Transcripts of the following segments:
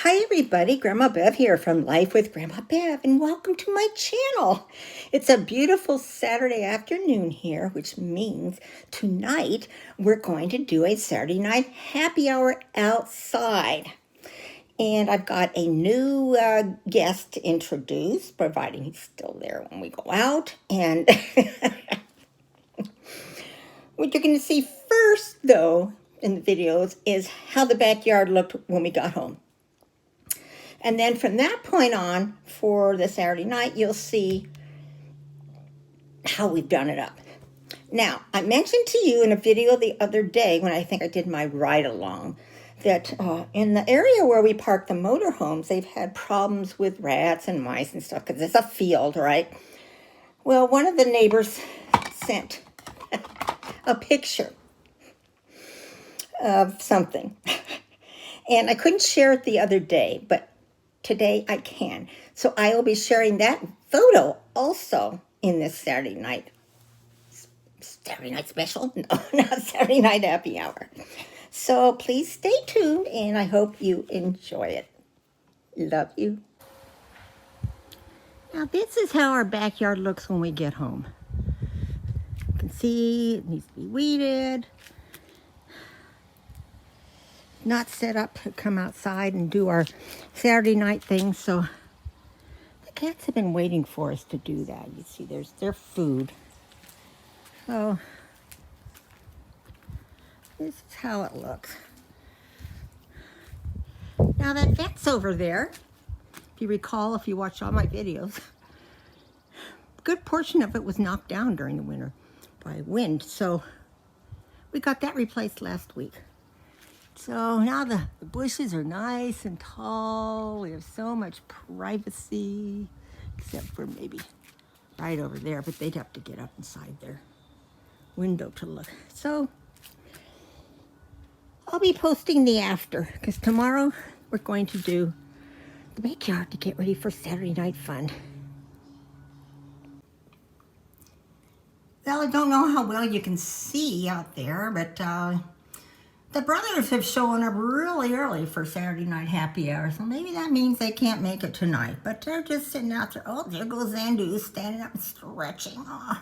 Hi everybody, Grandma Bev here from Life with Grandma Bev, and welcome to my channel. It's a beautiful Saturday afternoon here, which means tonight we're going to do a Saturday night happy hour outside. And I've got a new guest to introduce, providing he's still there when we go out. And what you're going to see first, though, in the videos is how the backyard looked when we got home. And then from that point on, for the Saturday night, you'll see how we've done it up. Now, I mentioned to you in a video the other day when I think I did my ride-along that in the area where we park the motorhomes, they've had problems with rats and mice and stuff because it's a field, right? Well, one of the neighbors sent a picture of something. And I couldn't share it the other day, but today I can. So I will be sharing that photo also in this Saturday night special? No, not Saturday night happy hour. So please stay tuned and I hope you enjoy it. Love you. Now this is how our backyard looks when we get home. You can see it needs to be weeded. Not set up to come outside and do our Saturday night thing, so the cats have been waiting for us to do that. You see, there's their food. So this is how it looks. Now that fence over there, if you recall, if you watched all my videos, a good portion of it was knocked down during the winter by wind, so we got that replaced last week. So now the bushes are nice and tall. We have so much privacy, except for maybe right over there, but they'd have to get up inside their window to look. So I'll be posting the after, because tomorrow we're going to do the backyard to get ready for Saturday night fun. Well, I don't know how well you can see out there, but the brothers have shown up really early for Saturday night happy hour, so maybe that means they can't make it tonight. But they're just sitting out there. Oh, there goes Zandu standing up and stretching. Oh,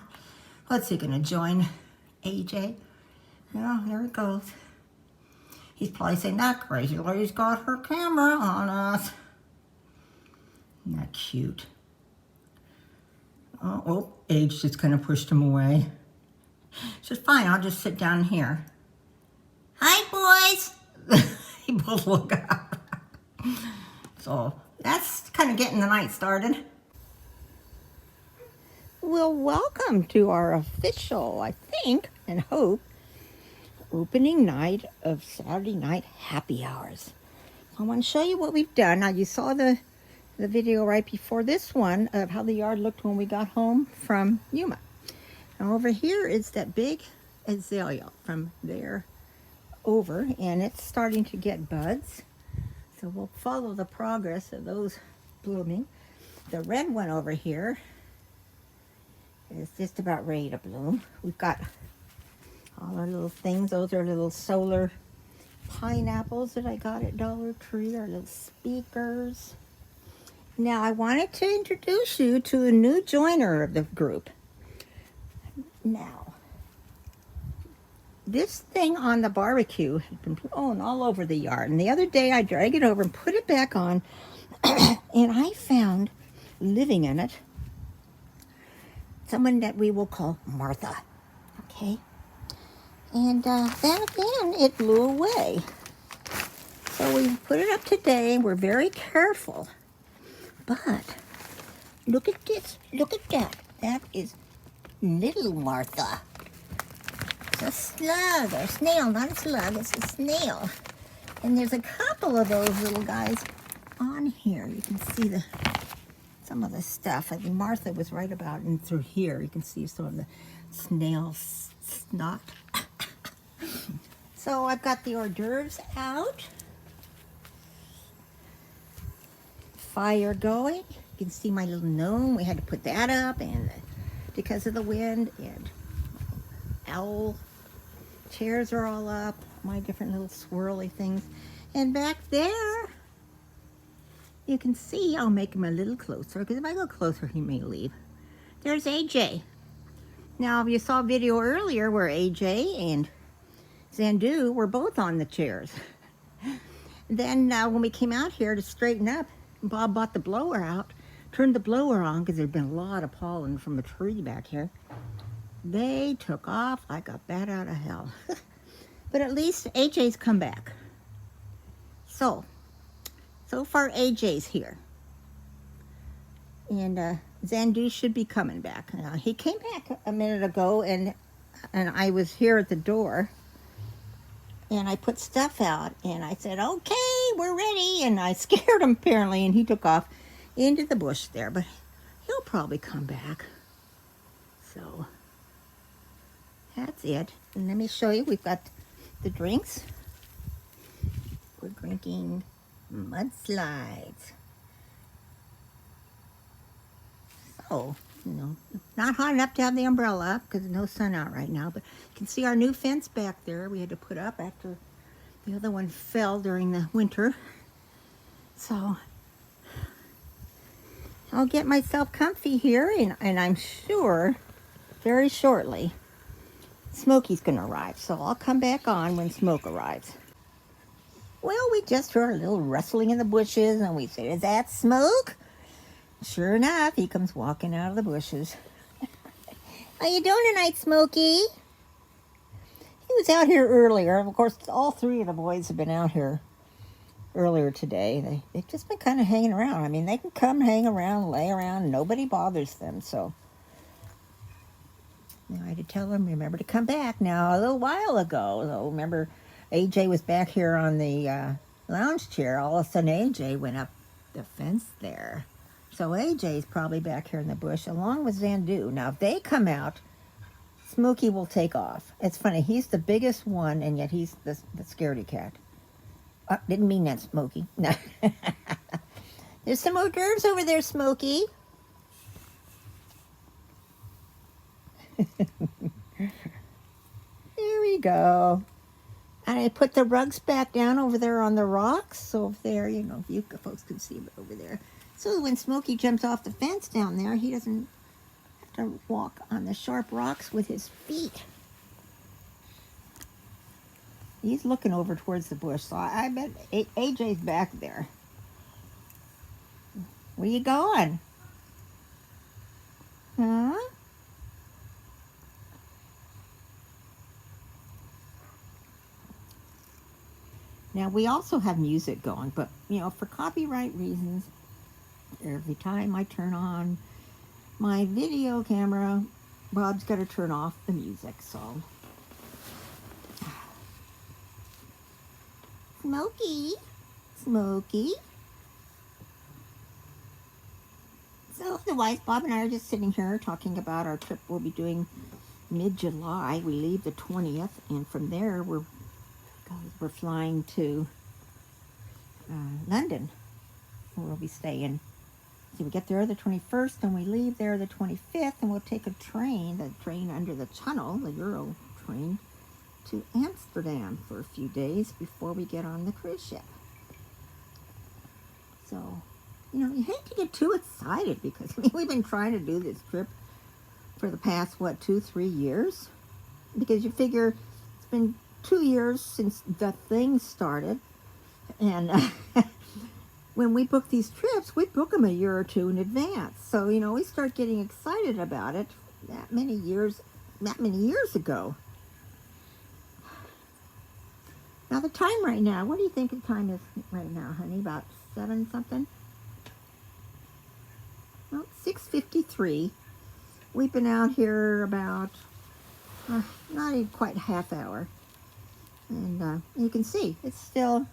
what's he gonna join? AJ? Yeah, there he goes. He's probably saying that crazy lady's got her camera on us. Isn't that cute? Oh, Age just kind of pushed him away. So fine, I'll just sit down here. Hi, boys. He both look up. So that's kind of getting the night started. Well, welcome to our official, I think and hope, opening night of Saturday night happy hours. I want to show you what we've done. Now, you saw the video right before this one of how the yard looked when we got home from Yuma. Now, over here is that big azalea from there over, and it's starting to get buds, so we'll follow the progress of those blooming. The red one over here is just about ready to bloom. We've got all our little things. Those are little solar pineapples that I got at Dollar Tree, our little speakers. Now I wanted to introduce you to a new joiner of the group. Now, this thing on the barbecue had been blown all over the yard. And the other day I dragged it over and put it back on. And I found, living in it, someone that we will call Martha. Okay? And then again, it blew away. So we put it up today. We're very careful. But look at this. Look at that. That is little Martha. It's a slug, or a snail, not a slug, it's a snail. And there's a couple of those little guys on here. You can see some of the stuff. I think Martha was right about in through here. You can see some of the snail snot. So I've got the hors d'oeuvres out. Fire going. You can see my little gnome. We had to put that up and because of the wind, and owl chairs are all up, my different little swirly things. And back there You can see, I'll make him a little closer, because if I go closer, he may leave. There's AJ. Now, you saw a video earlier where AJ and Zandu were both on the chairs. Then when we came out here to straighten up, Bob bought the blower out, turned the blower on because there'd been a lot of pollen from a tree back here. They took off like a bat out of hell. But at least AJ's come back. So far AJ's here. And Zandu should be coming back. He came back a minute ago and I was here at the door. And I put stuff out and I said, okay, we're ready. And I scared him apparently and he took off into the bush there. But he'll probably come back. So that's it. And let me show you, we've got the drinks. We're drinking mudslides. So, not hot enough to have the umbrella up because there's no sun out right now. But you can see our new fence back there we had to put up after the other one fell during the winter. So I'll get myself comfy here and I'm sure very shortly Smokey's going to arrive. So I'll come back on when Smoke arrives. Well, we just heard a little rustling in the bushes and we said, is that Smoke? Sure enough, he comes walking out of the bushes. How you doing tonight, Smokey? He was out here earlier. Of course, all three of the boys have been out here earlier today. They've just been kind of hanging around. I mean, they can come hang around, lay around. Nobody bothers them, so I had to tell them, remember to come back. Now, a little while ago, so remember, AJ was back here on the lounge chair. All of a sudden, AJ went up the fence there. So AJ's probably back here in the bush along with Zandu. Now, if they come out, Smokey will take off. It's funny. He's the biggest one, and yet he's the scaredy cat. Didn't mean that, Smokey. No. There's some hors d'oeuvres over there, Smokey. There we go. And I put the rugs back down over there on the rocks. Over there, if you folks can see it over there. So when Smokey jumps off the fence down there, he doesn't have to walk on the sharp rocks with his feet. He's looking over towards the bush, so I bet AJ's back there. Where you going? Huh? Now, we also have music going, but, for copyright reasons, every time I turn on my video camera, Bob's got to turn off the music, so. Smokey. So, otherwise, Bob and I are just sitting here talking about our trip we'll be doing mid-July. We leave the 20th, and from there, we're flying to London, where we'll be staying. So we get there the 21st, and we leave there the 25th, and we'll take a train, the train under the tunnel, the Euro train, to Amsterdam for a few days before we get on the cruise ship. So, you hate to get too excited because we've been trying to do this trip for the past, 2-3 years? Because you figure it's been 2 years since the thing started, and when we book these trips, we book them a year or two in advance. So, we start getting excited about it that many years ago. Now, the time right now, what do you think the time is right now, honey? About 7 something? Well, 6:53. We've been out here about, not even quite a half hour. And you can see, it's still,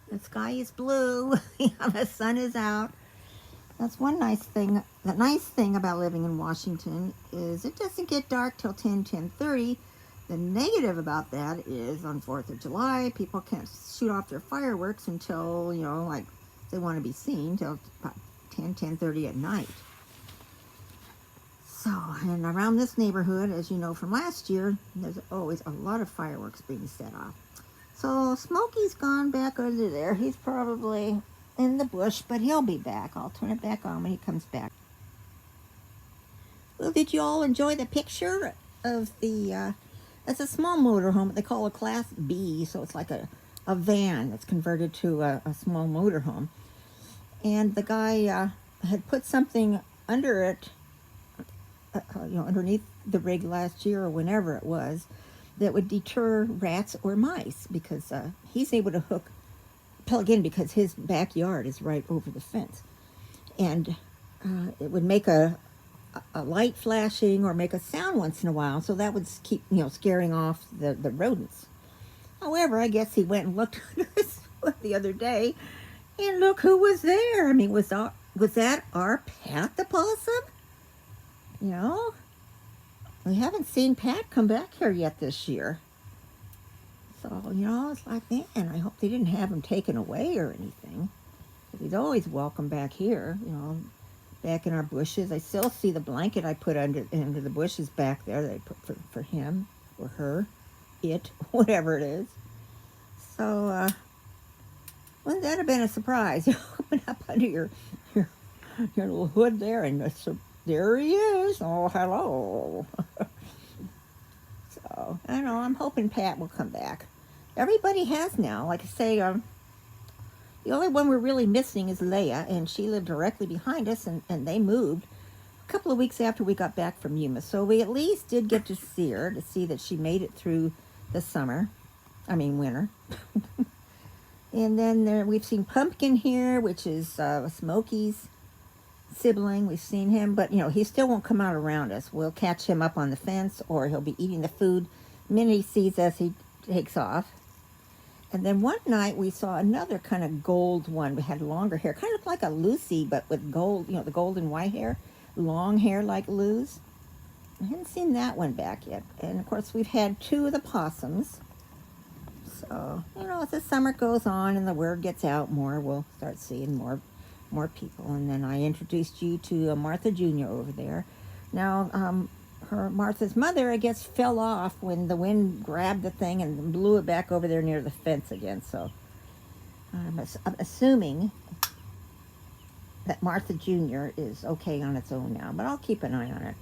the sky is blue, the sun is out. That's one nice thing. The nice thing about living in Washington is it doesn't get dark till 10:30. The negative about that is on 4th of July, people can't shoot off their fireworks until, they want to be seen till about 10:30 at night. So, and around this neighborhood, as you know from last year, there's always a lot of fireworks being set off. So, Smokey's gone back under there. He's probably in the bush, but he'll be back. I'll turn it back on when he comes back. Well, did you all enjoy the picture of the, it's a small motorhome. They call it a Class B, so it's like a van that's converted to a small motorhome. And the guy had put something under it, underneath the rig last year or whenever it was, that would deter rats or mice, because he's able to plug in because his backyard is right over the fence. And it would make a light flashing or make a sound once in a while, so that would keep, scaring off the rodents. However, I guess he went and looked under his foot the other day, and look who was there. I mean, was that our Pat the possum? We haven't seen Pat come back here yet this year. So, it's like, man, I hope they didn't have him taken away or anything. He's always welcome back here, back in our bushes. I still see the blanket I put under the bushes back there that I put for him or her, it, whatever it is. So, wouldn't that have been a surprise? You open up under your little hood there, and there he is. Oh, hello. So, I don't know. I'm hoping Pat will come back. Everybody has now. Like I say, the only one we're really missing is Leia, and she lived directly behind us, and they moved a couple of weeks after we got back from Yuma. So we at least did get to see her, to see that she made it through the winter. And then we've seen Pumpkin here, which is Smokey's sibling. We've seen him, but he still won't come out around us. We'll catch him up on the fence, or he'll be eating the food the minute he sees us. He takes off. And then one night we saw another kind of gold one. We had longer hair, kind of like a Lucy, but with gold, the gold and white hair, long hair like Lou's. I haven't seen that one back yet. And of course we've had 2 of the possums. So, as the summer goes on and the word gets out more, we'll start seeing more people. And then I introduced you to Martha Jr. over there. Now, Martha's mother, I guess, fell off when the wind grabbed the thing and blew it back over there near the fence again. So I'm assuming that Martha Jr. is okay on its own now, but I'll keep an eye on it.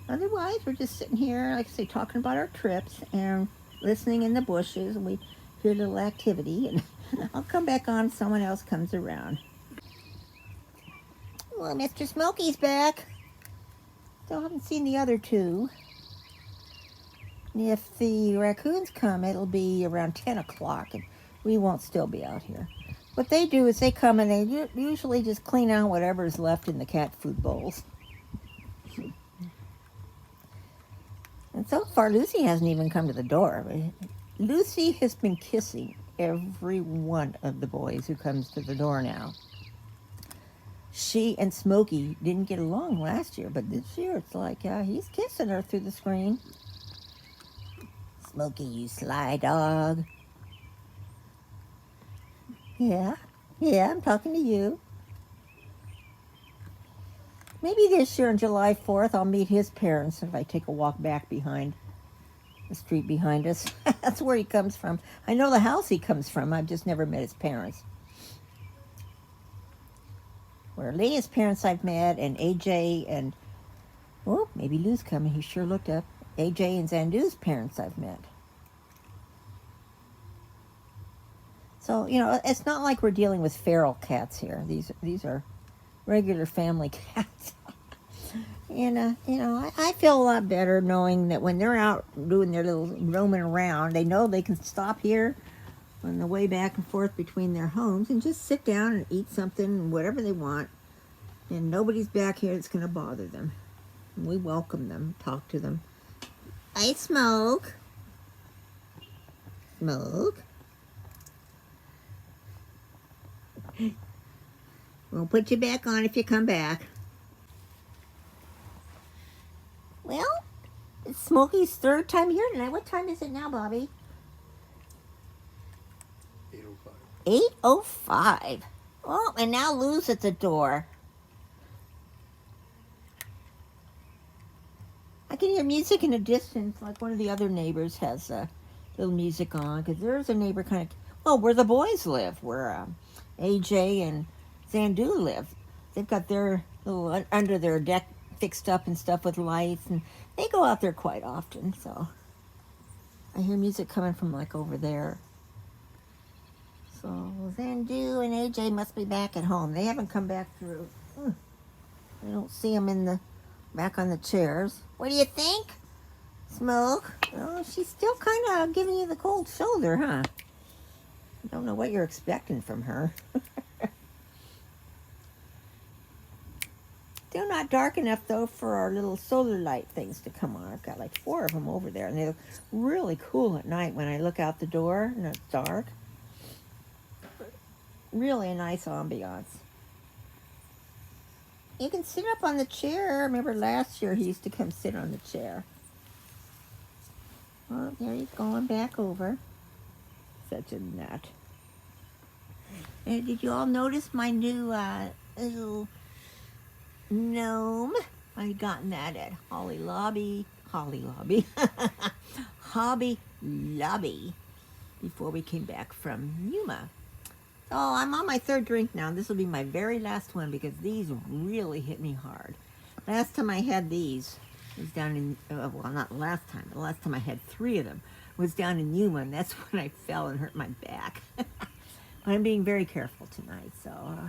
Otherwise, we're just sitting here, like I say, talking about our trips and listening in the bushes, and we hear a little activity, and I'll come back on if someone else comes around. Well, Mr. Smokey's back. Still haven't seen the other 2. And if the raccoons come, it'll be around 10 o'clock, and we won't still be out here. What they do is they come and they usually just clean out whatever's left in the cat food bowls. And so far, Lucy hasn't even come to the door. Lucy has been kissing every one of the boys who comes to the door now. She and Smokey didn't get along last year, but this year it's like, he's kissing her through the screen. Smokey, you sly dog. Yeah, I'm talking to you. Maybe this year on July 4th, I'll meet his parents if I take a walk back behind the street behind us. That's where he comes from. I know the house he comes from. I've just never met his parents. Where Leia's parents I've met, and AJ and, maybe Lou's coming. He sure looked up. AJ and Zandu's parents I've met. So, it's not like we're dealing with feral cats here. These are regular family cats. And, I feel a lot better knowing that when they're out doing their little roaming around, they know they can stop here on the way back and forth between their homes and just sit down and eat something, whatever they want. And nobody's back here that's going to bother them. And we welcome them, talk to them. I smoke. Smoke. We'll put you back on if you come back. Well, it's Smokey's 3rd time here tonight. What time is it now, Bobby? 8:05. 8:05. Oh, and now Lou's at the door. I can hear music in the distance, like one of the other neighbors has little music on, because there's a neighbor kind of, where the boys live, where AJ and Zandu live. They've got their little under their deck fixed up and stuff with lights, and they go out there quite often. So I hear music coming from like over there. So Zandu and AJ must be back at home. They haven't come back through. I don't see them in the back on the chairs. What do you think? Smoke? Oh, she's still kind of giving you the cold shoulder, huh? I don't know what you're expecting from her. Still not dark enough, though, for our little solar light things to come on. I've got like 4 of them over there, and they look really cool at night when I look out the door and it's dark. Really a nice ambiance. You can sit up on the chair. I remember last year he used to come sit on the chair. Oh, there he's going back over. Such a nut. And did you all notice my new little gnome? I gotten that at Hobby Lobby before we came back from Yuma. Oh, I'm on my 3rd drink now. This will be my very last one because these really hit me hard. Last time I had these was down in, well, not last time. The last time I had 3 of them was down in Yuma, and that's when I fell and hurt my back. But I'm being very careful tonight, so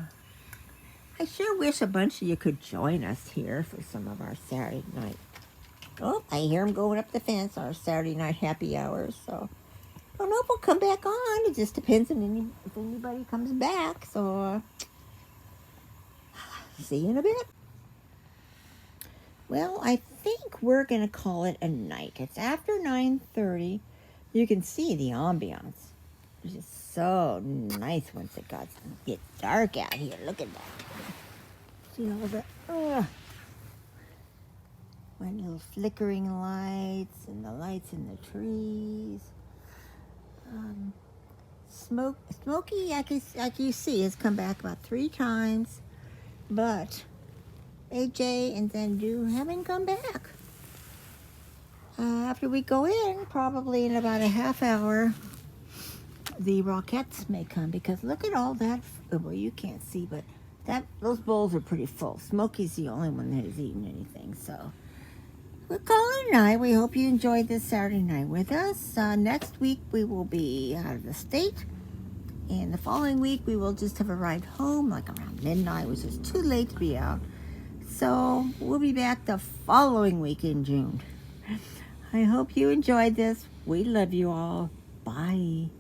I sure wish a bunch of you could join us here for some of our Saturday night. Oh, I hear them going up the fence, our Saturday night happy hours, so I don't know if we'll come back on. It just depends on if anybody comes back. So, see you in a bit. Well, I think we're going to call it a night. It's after 9:30. You can see the ambiance. It's just so nice once it gets dark out here. Look at that. See all the my little flickering lights and the lights in the trees. Smokey, like you see, has come back about 3 times, but AJ and Zandu haven't come back. After we go in, probably in about a half hour, the Rockettes may come, because look at all that. Well, you can't see, but those bowls are pretty full. Smokey's the only one that has eaten anything, so we'll call it a night. We hope you enjoyed this Saturday night with us. Next week we will be out of the state, and the following week we will just have arrived home like around midnight, which is too late to be out. So we'll be back the following week in June. I hope you enjoyed this. We love you all. Bye.